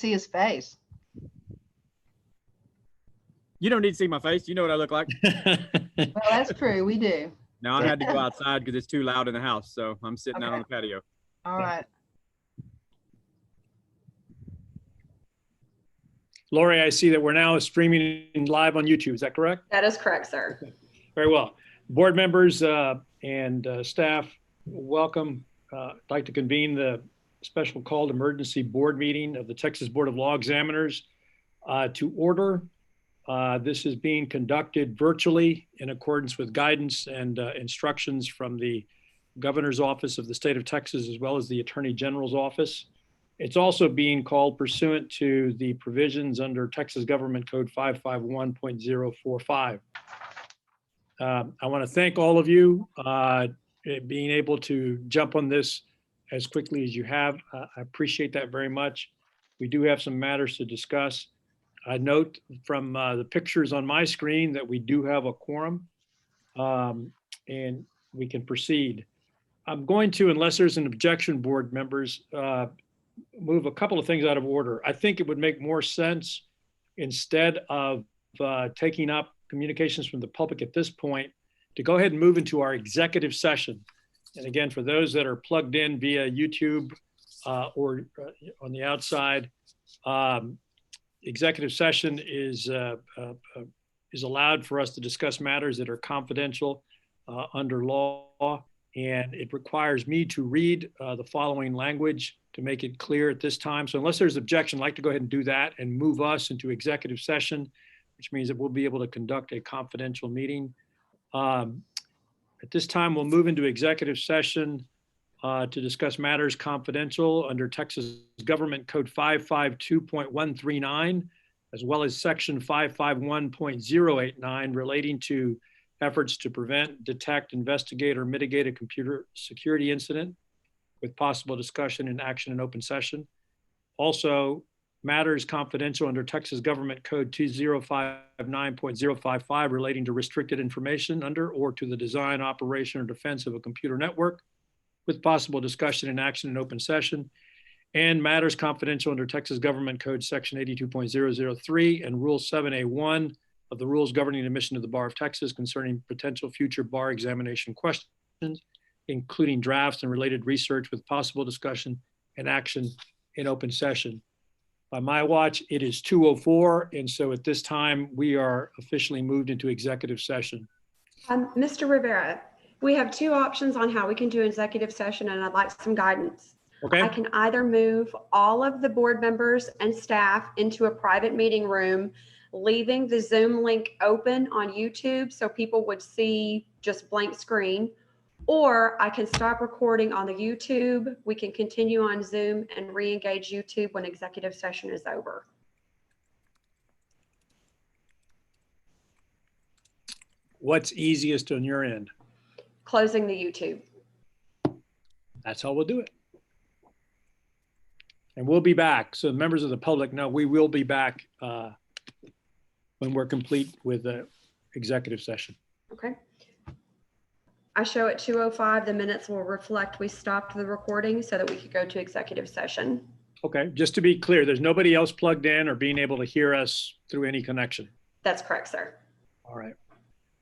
see his face. You don't need to see my face. You know what I look like. Well, that's true. We do. Now I had to go outside because it's too loud in the house. So I'm sitting out on the patio. All right. Lori, I see that we're now streaming live on YouTube. Is that correct? That is correct, sir. Okay. Very well. Board members and staff, welcome. I'd like to convene the special called emergency board meeting of the Texas Board of Law Examiners to order. This is being conducted virtually in accordance with guidance and instructions from the Governor's Office of the State of Texas, as well as the Attorney General's Office. It's also being called pursuant to the provisions under Texas Government Code 551.045. I want to thank all of you being able to jump on this as quickly as you have. I appreciate that very much. We do have some matters to discuss. I note from the pictures on my screen that we do have a quorum and we can proceed. I'm going to, unless there's an objection, board members, move a couple of things out of order. I think it would make more sense, instead of taking up communications from the public at this point, to go ahead and move into our executive session. And again, for those that are plugged in via YouTube or on the outside, executive session is allowed for us to discuss matters that are confidential under law, and it requires me to read the following language to make it clear at this time. So unless there's objection, I'd like to go ahead and do that and move us into executive session, which means that we'll be able to conduct a confidential meeting. At this time, we'll move into executive session to discuss matters confidential under Texas Government Code 552.139, as well as Section 551.089 relating to efforts to prevent, detect, investigate, or mitigate a computer security incident, with possible discussion and action in open session. Also, matters confidential under Texas Government Code 2059.055 relating to restricted information under or to the design, operation, or defense of a computer network, with possible discussion and action in open session. And matters confidential under Texas Government Code Section 82.003 and Rule 7A1 of the rules governing admission to the Bar of Texas concerning potential future bar examination questions, including drafts and related research, with possible discussion and action in open session. By my watch, it is 2:04, and so at this time, we are officially moved into executive session. Mr. Rivera, we have two options on how we can do executive session, and I'd like some guidance. Okay. I can either move all of the board members and staff into a private meeting room, leaving the Zoom link open on YouTube so people would see just blank screen, or I can stop recording on the YouTube. We can continue on Zoom and re-engage YouTube when executive session is over. What's easiest on your end? Closing the YouTube. That's how we'll do it. And we'll be back. So members of the public know we will be back when we're complete with the executive session. Okay. I show at 2:05, the minutes will reflect we stopped the recording so that we could go to executive session. Okay, just to be clear, there's nobody else plugged in or being able to hear us through any connection. That's correct, sir. All right.